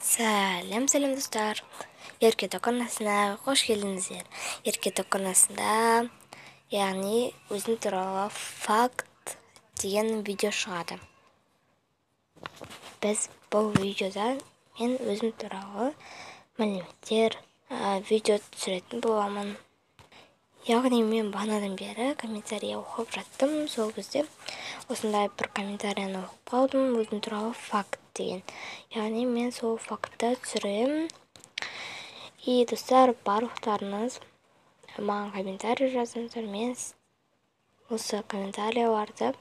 Сәлем достар. Ерке токанасына қош келдіңіздер. Ерке токанасында, яғни өзім туралы факт деген видео шығады. Біз бұл видеода мен өзім туралы мәліметтер, видео түсіретін боламын. Яғни мен бағанадан бері комментарий оқып жаттым. Сол кезде осындай бір комментарияны оқып қалдым, өзім туралы факт деген. Яғни мен сол фактты түсіремін. И достар, барлықтарыңыз маған комментарий жазыңыздар. Мен осы комментарияларды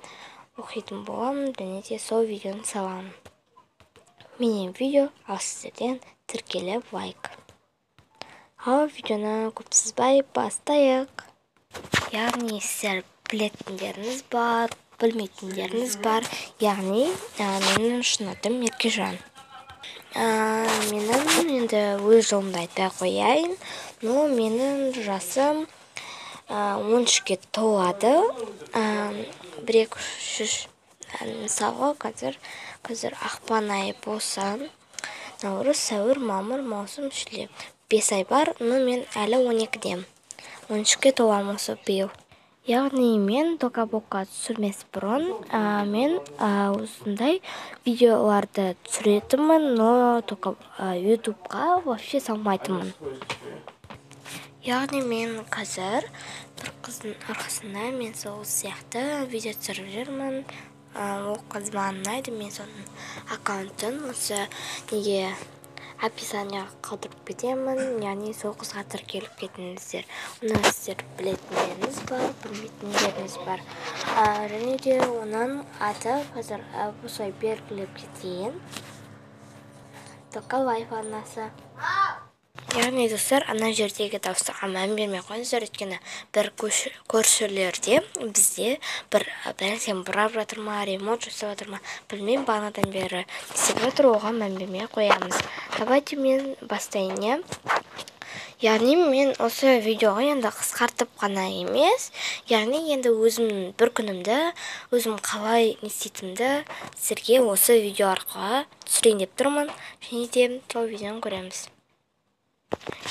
оқитын боламын, және де сол видеоны саламын. Менен видео, ал сіздерден тіркеліп лайк. Ал видеоны көп созбай бастайық. Яғни сіздер білетіндеріңіз бар, білмейтіндеріңіз бар. Яғни менің шын атым Еркежан. Менің енді өз жолымды айтпай қояйын. Но менің жасым 13-ке толады. Мысалы қазір ақпан айы болса, наурыз, сәуір, мамыр, маусым, шілде 5 ай бар, но мен әлі 12-дем. 13-ке толамын осы биыл. Яғни мен токабокқа түсірмес бұрын, мен осындай видеоларды түсіретінмін, но ютубқа вообще салмайтынмын. Яғни мен қазір бір қыздың арқасында мен сол сияқты видео түсіріп жүрмін. Ол қыз маған ұнайды, мен соның аккаунтын осы неге описанияға қалдырып кетемін. Яғни сол қызға тіркеліп кетіңіздер. Оны сіздер білетіндеріңіз бар, білмейтіндеріңіз бар. Және де оның аты қазір осылай белгілеп кетейін. Токалайф арнасы. Яғни достар, ана жердегі дауыстарға мән бермей қойыңыздар, өйткені бір көршілерде бізде бір нәрсені бұрап жатыр ма, ремонт жасап жатыр ма, білмеймін, бағанадан бері істеп жатыр, оған мән бермей қоямыз. Давайте мен бастайын. Яғни мен осы видеоға енді қысқартып қана емес, яғни енді өзімнің бір күнімді, өзім қалай не істейтінімді сіздерге осы видео арқылы түсірейін деп тұрмын, және де сол видеоны көреміз.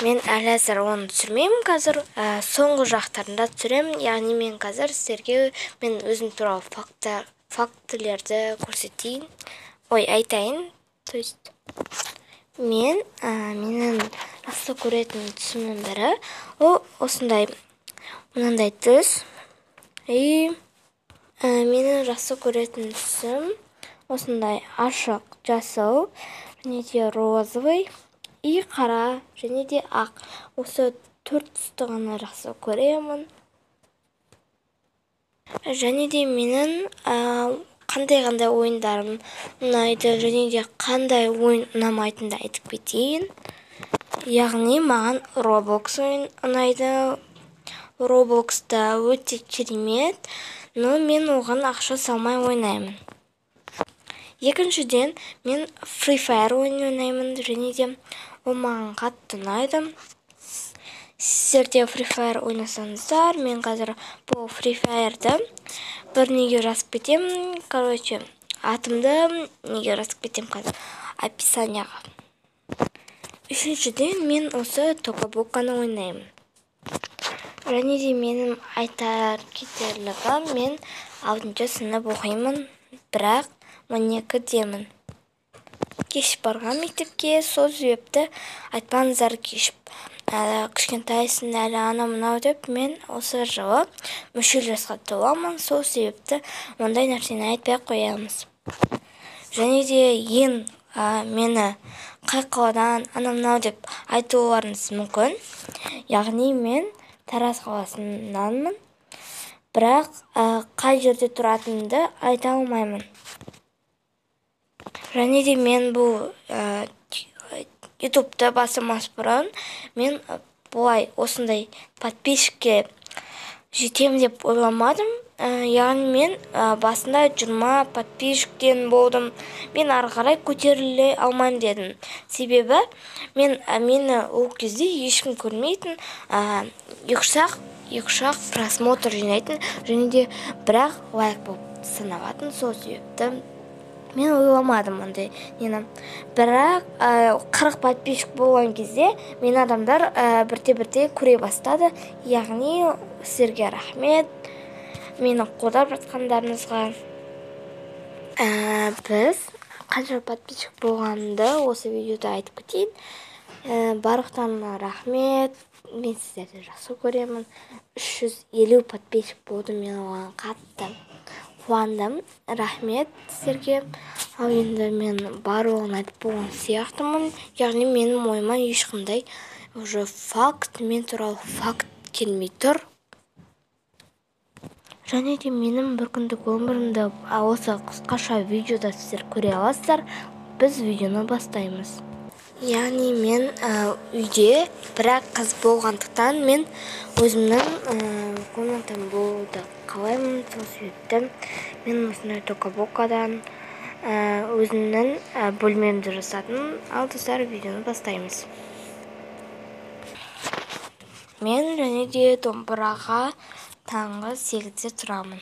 Мен әлі әзір оны түсірмеймін қазір, соңғы жақтарында түсіремін. Яғни мен қазір сіздерге мен өзім туралы фактілерді көрсетейін. Айтайын. То есть менің жақсы көретін түсімнің бірі, ол осындай, мынандай түс. И менің жақсы көретін түсім осындай ашық, жасыл, және де розовый. И қара, және де ақ. Осы 4 түсті ғана жақсы көремін. Және де менің қандай ойындарым ұнайды, және де қандай ойын ұнамайтынды айтып кетейін. Яғни маған Roblox ойын ұнайды. Roblox'та өте керемет, но мен оған ақша салмай ойнаймын. Екіншіден, мен Free Fire ойын ойнаймын, және де ол маған қатты ұнайды. Сіздер де Free Fire ойнасаңыздар, мен қазір бұл Free Fire'ды бір неге жазып кетемін. Короче, атымды неге жазып кетемін қазір описанияға. Үшіншіден, мен осы токабокканы ойнаймын. Және де менің айтар кетерлігі, мен 6-шы сынып оқимын, бірақ 12-демін. Кеш барған мектепке, сол себепті айтпаңыздар кішкентайсың әлі ана-мынау деп, мен осы жылы мүшел жасқа толамын, сол себепті ондай нәрсені айтпай қоямыз. Және де ең мені қай қаладан ана-мынау деп айтуларыңыз мүмкін. Яғни мен Тараз қаласынанмын, бірақ қай жерде тұратынымды айта алмаймын. Және де мен бұл ютубты басымас бұрын, мен бұлай осындай подписчикке жетем деп ойламадым. Яғни мен басында 20 подписчиктен болдым. Мен ары қарай көтеріле алмайым дедім. Себебі мені ол кезде ешкім көрмейтін, екі просмотр жинайтын, және де бірақ лайк болып саналатын. Сол себепті Мен ойламадым ондай нені. Бірақ 40 подписчик болған кезде мен адамдар бірте-бірте көре бастады. Яғни сіздерге рахмет. Мені қолдап жатқандарыңызға. Біз қанша подписчик болғанды осы видеода айтып кетейін. Барлықтарына рахмет. Мен сіздерді жақсы көремін. 350 подписчик болды. Мен оған қатты қуандым. Рахмет сіздерге. Ал енді мен барлығын айтып болған сияқтымын. Яғни менің ойыма ешқандай уже факт, мен туралы факт келмей тұр. Және де менің бір күндік өмірімді осы қысқаша видеода сіздер көре аласыздар. Біз видеоны бастаймыз. Яғни мен үйде бірақ қыз болғандықтан мен өзімнің комнатам болуды қалаймын. Сол себепті мен осындай токабокадан өзімнің бөлмемді жасадым. Ал достар, видеоны бастаймыз. Мен және де домбыраға таңғы 8-де тұрамын.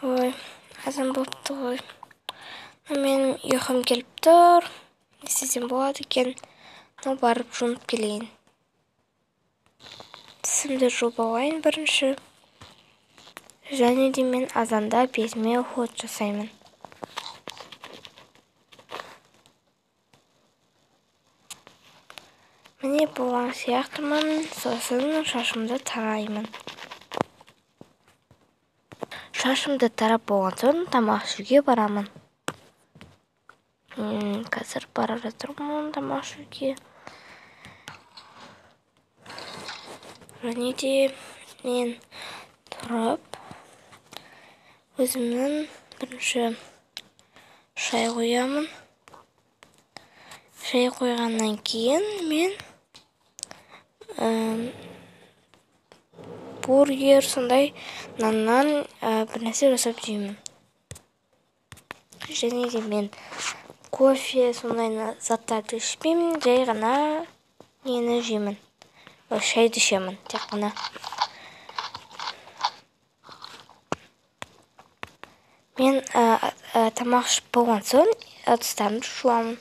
Ой, азан болыпты ғой. Мен ұйқым келіп тұр. Не істесем болады екен? Барып жуынып келейін. Тісімді жуып алайын бірінші. Және де мен азанда безіме уход жасаймын. Міне болған сияқтымын, сосын шашымды тараймын. Шашымды тарап болған соң тамақ ішуге барамын. Қазір бара жатырмын тамақ ішуге. Және де мен тұрып, өзімнің бірінші шай қоямын. Шай қойғаннан кейін мен бургер, сондай наннан бір нәрсе жасап жеймін. Және де мен кофе, сондай заттарды ішпеймін, жай ғана нені жеймін. Шайды ішемін, тек қана. Мен тамақ ішіп болған соң ыдыстарымды жуамын.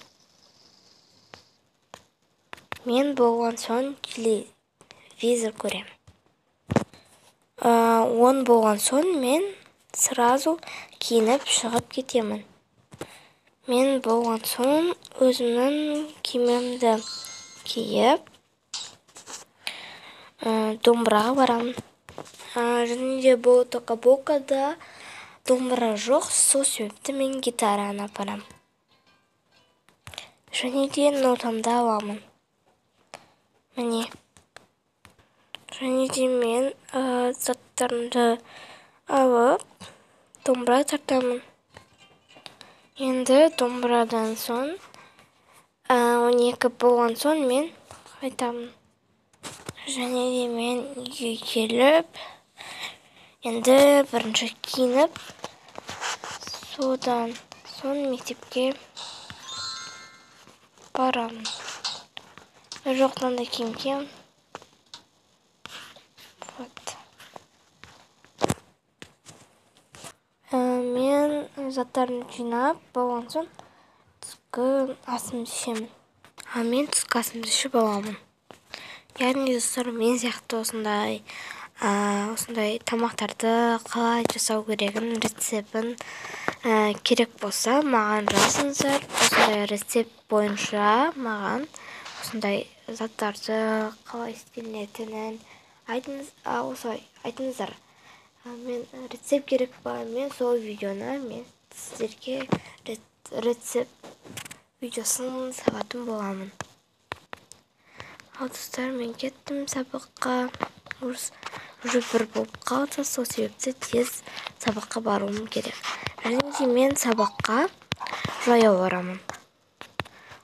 Мен болған соң телевизор көремін. 10 болған соң мен сразу киініп шығып кетемін. Мен болған соң өзімнің киімімді киіп домбыраға барамын. Және де бұл токабокада домбыра жоқ, сол себепті мен гитараны апарамын. Және де нотамды аламын. Міне. Және де мен заттарымды алып, домбыра тартамын. Енді домбырадан соң 12 болған соң мен қайтамын. Және де мен үйге келіп, енді бірінші киініп, содан соң мектепке барамын. Жоқтан да киім киемін. Мен заттарымды жинап болған соң түскі асымды ішемін. Мен түскі асымды ішіп аламын. Яғни достар, мен сияқты осындай тамақтарды қалай жасау керегін, рецептін керек болса, маған жазыңыздар. Осындай рецепт бойынша маған осындай заттарды қалай істелінетінін айтыңыздар. Мен рецепт керек па, мен сол видеоны мен сіздерге рецепт видеосын салатын боламын. Ал достар, мен кеттім сабаққа. Уже бір болып қалды, сол себепті тез сабаққа баруым керек. Және де мен сабаққа жаяу барамын.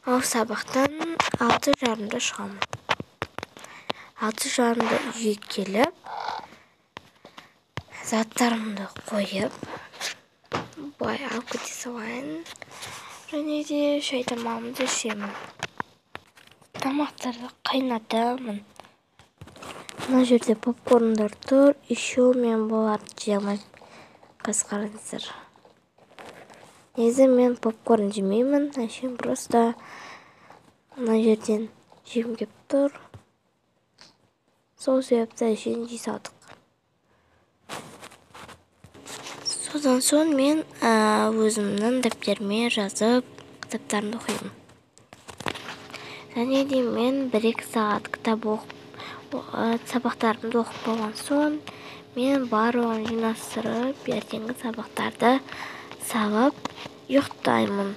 Ал сабақтан 6:30-да шығамын. 6:30-да үйге келіп, заттарымды қойып, былай алып кете салайын. Және де шай тамағымды ішемін. Тамақтарды қайнатамын. Мына жерде попкорндар тұр, еще мен боларды жей алмаймын. Қазір қараңыздар. Негізі мен попкорн жемеймін, әшейін просто мына жерден жегім келіп тұр. Сол себепті әшейін жей салдық. Содан соң мен өзімнің дәптеріме жазып кітаптарымды оқимын. Және де мен 1-2 сағат кітап сабақтарымды оқып болған соң мен барлығын жинастырып, ертеңгі сабақтарды салып ұйықтаймын.